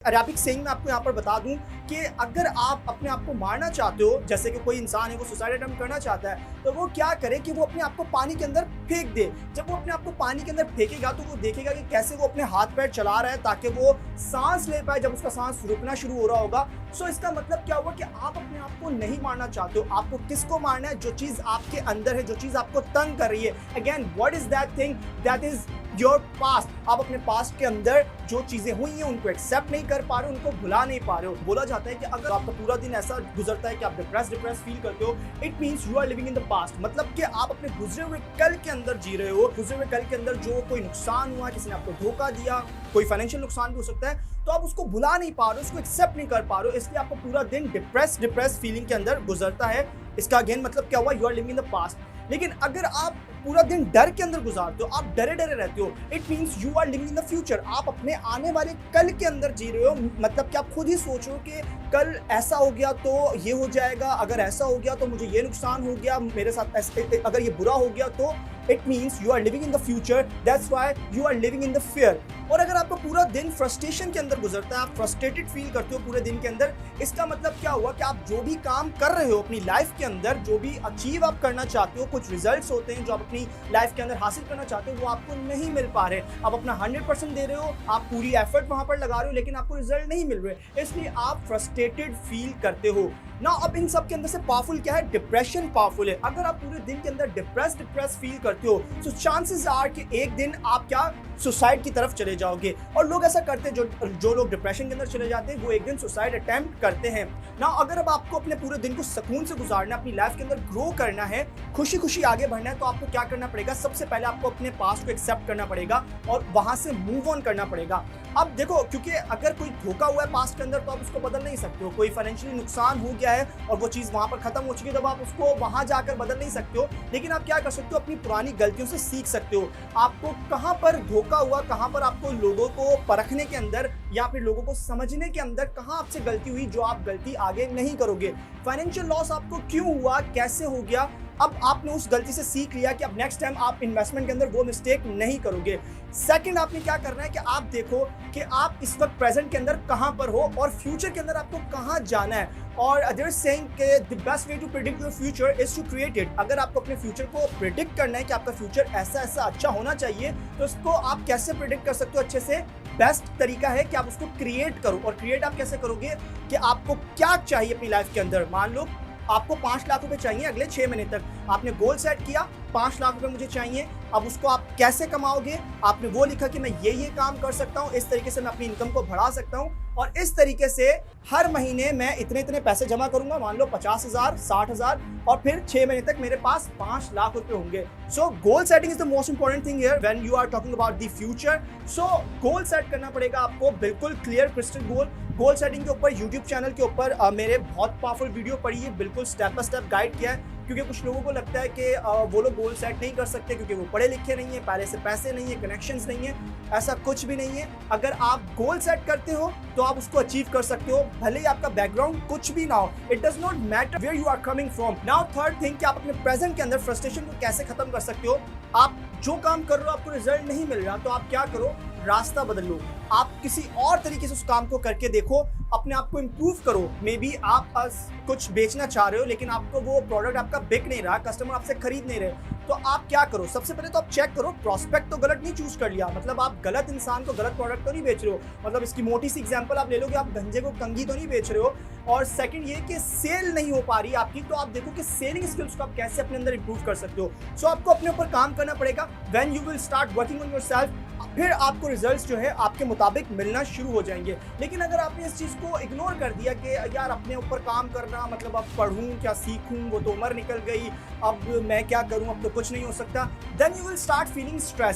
Arabic saying में आपको यहाँ पर बता दूं कि अगर आप अपने आप को मारना चाहते हो, जैसे कि कोई इंसान है वो सुसाइड अटेम्प्ट करना चाहता है, तो वो क्या करे कि वो अपने आप को पानी के अंदर फेंक दे। जब वो अपने आप को पानी के अंदर फेंकेगा तो वो देखेगा कि कैसे वो अपने हाथ पैर चला रहा है ताकि वो सांस ले पाए जब उसका सांस रुकना शुरू हो रहा होगा। सो इसका मतलब क्या हुआ कि आप अपने आप को नहीं मारना चाहते हो। आपको किसको मारना है? जो चीज आपके अंदर है, जो चीज आपको तंग कर रही है। Again, what is that thing? That is your past. आप अपने पास्ट के अंदर जो चीजें हुई हैं उनको एक्सेप्ट नहीं कर पा रहे हो, उनको भुला नहीं पा रहे हो। बोला जाता है कि अगर आपका पूरा दिन ऐसा गुजरता है कि आप डिप्रेस फील करते हो, it means you are living in the past. मतलब कि आप अपने गुजरे हुए कल के अंदर जी रहे हो। गुजरे हुए कल के अंदर जो कोई नुकसान हुआ, किसी ने आपको धोखा दिया, कोई फाइनेंशियल नुकसान भी हो सकता है, तो आप उसको भुला नहीं पा रहे हो, उसको एक्सेप्ट नहीं कर पा रहे हो, इसलिए आपको पूरा दिन डिप्रेस फीलिंग के अंदर गुजरता है। इसका अगेन मतलब क्या हुआ? You are living in the past. लेकिन अगर आप पूरा दिन डर के अंदर गुजारते हो, आप डरे डरे रहते हो, it means you are living in the future. आप अपने आने वाले कल के अंदर जी रहे हो। मतलब कि आप खुद ही सोच रहे हो कि कल ऐसा हो गया तो ये हो जाएगा, अगर ऐसा हो गया तो मुझे ये नुकसान हो गया, मेरे साथ अगर ये बुरा हो गया तो it means you are living in the future. That's why you are living in the fear. और अगर आपका पूरा दिन फ्रस्ट्रेशन के अंदर गुजरता है, आप फ्रस्ट्रेटेड फील करते हो पूरे दिन के अंदर, इसका मतलब क्या हुआ कि आप जो भी काम कर रहे हो अपनी लाइफ के अंदर, जो भी अचीव आप करना चाहते हो, कुछ रिजल्ट्स होते हैं जो आप अपनी लाइफ के अंदर हासिल करना चाहते हो, वो आपको नहीं मिल पा रहे। आप अपना 100% दे रहे हो, आप पूरी एफर्ट वहां पर लगा रहे हो, लेकिन आपको रिजल्ट नहीं मिल रहे, इसलिए आप फ्रस्ट्रेटेड फील करते हो ना। अब इन सब के अंदर से पावरफुल क्या है? डिप्रेशन पावरफुल है। अगर आप पूरे दिन के अंदर डिप्रेस फील करते हो, तो चांसेस आर कि एक दिन आप क्या सुसाइड की तरफ चले जाओगे। और लोग ऐसा करते हैं, जो लोग डिप्रेशन के अंदर चले जाते हैं वो एक दिन सुसाइड अटेम्प्ट करते हैं ना। अगर अब आपको अपने पूरे दिन को सुकून से गुजारना, अपनी लाइफ के अंदर ग्रो करना है, खुशी खुशी आगे बढ़ना है, तो आपको क्या करना पड़ेगा? सबसे पहले आपको अपने पास्ट को एक्सेप्ट करना पड़ेगा और वहां से मूव ऑन करना पड़ेगा। अब देखो, क्योंकि अगर कोई धोखा हुआ है पास्ट के अंदर तो आप उसको बदल नहीं सकते हो। कोई फाइनेंशियली नुकसान हो गया है और वो चीज वहां पर खत्म हो चुकी है, तब आप उसको वहां जाकर बदल नहीं सकते हो। लेकिन आप क्या कर सकते हो? अपनी पुरानी गलतियों से सीख सकते हो। आपको कहां पर धोखा हुआ, कहां पर आपको लोगों को परखने के अंदर या फिर लोगों को समझने के अंदर कहां आपसे गलती हुई, जो आप गलती आगे नहीं करोगे। फाइनेंशियल लॉस आपको क्यों हुआ, कैसे हो गया, अब आपने उस गलती से सीख लिया कि अब नेक्स्ट टाइम आप इन्वेस्टमेंट के अंदर वो मिस्टेक नहीं करोगे। सेकंड, आपने क्या करना है कि आप देखो कि आप इस वक्त प्रेजेंट के अंदर कहां पर हो और फ्यूचर के अंदर आपको कहां जाना है। और देयर इज सेइंग कि the best way to predict your future is to create it. अगर आपको अपने फ्यूचर को प्रेडिक्ट करना है कि आपका फ्यूचर ऐसा ऐसा अच्छा होना चाहिए, तो उसको आप कैसे प्रेडिक्ट कर सकते हो अच्छे से? बेस्ट तरीका है कि आप उसको क्रिएट करो। और क्रिएट आप कैसे करोगे कि आपको क्या चाहिए अपनी लाइफ के अंदर। मान लो आपको 5 लाख रुपए चाहिए अगले 6 महीने तक। आपने गोल सेट किया, 5 लाख रुपए मुझे चाहिए। अब उसको आप कैसे कमाओगे? आपने वो लिखा कि मैं ये काम कर सकता हूँ, इस तरीके से मैं अपनी इनकम को बढ़ा सकता हूँ और इस तरीके से हर महीने मैं इतने इतने पैसे जमा करूंगा। मान लो 50,000, 60,000 और फिर 6 महीने तक मेरे पास 5 लाख रुपए होंगे। So goal setting is the most important thing here when you are talking about the future. So goal set करना पड़ेगा आपको, बिल्कुल क्लियर क्रिस्टल गोल सेटिंग के ऊपर यूट्यूब चैनल के ऊपर मेरे बहुत पावरफुल वीडियो पड़ी है, बिल्कुल स्टेप बाय स्टेप गाइड किया है। क्योंकि कुछ लोगों को लगता है कि वो लोग गोल सेट नहीं कर सकते क्योंकि वो पढ़े लिखे नहीं है, पहले से पैसे नहीं है, कनेक्शंस नहीं है। ऐसा कुछ भी नहीं है। अगर आप गोल सेट करते हो तो आप उसको अचीव कर सकते हो, भले ही आपका बैकग्राउंड कुछ भी ना हो। It does not matter where you are coming from. Now third thing कि आप अपने प्रेजेंट के अंदर फ्रस्ट्रेशन को कैसे खत्म कर सकते हो। आप जो काम कर रहे हो आपको रिजल्ट नहीं मिल रहा, तो आप क्या करो? रास्ता बदल लो। आप किसी और तरीके से उस काम को करके देखो, अपने आप को इम्प्रूव करो। मे बी आप कुछ बेचना चाह रहे हो लेकिन आपको वो प्रोडक्ट आपका बिक नहीं रहा, कस्टमर आपसे खरीद नहीं रहे, तो आप क्या करो? सबसे पहले तो आप चेक करो, प्रोस्पेक्ट तो गलत नहीं चूज कर लिया, मतलब आप गलत इंसान को गलत प्रोडक्ट तो नहीं बेच रहे हो। मतलब इसकी मोटी सी एग्जांपल आप ले लो कि आप गंजे को कंघी तो नहीं बेच रहे हो। और सेकंड ये कि सेल नहीं हो पा रही आपकी, तो आप देखो कि सेलिंग स्किल्स को आप कैसे अपने अंदर इंप्रूव कर सकते हो। सो आपको अपने ऊपर काम करना पड़ेगा। When you will start working on yourself, फिर आपको रिजल्ट्स जो है आपके मुताबिक मिलना शुरू हो जाएंगे। लेकिन अगर आपने इस चीज़ को इग्नोर कर दिया कि यार अपने ऊपर काम करना मतलब अब पढ़ूं क्या सीखूं, वो तो उम्र निकल गई, अब मैं क्या करूं, अब तो कुछ नहीं हो सकता, then you will start feeling stress.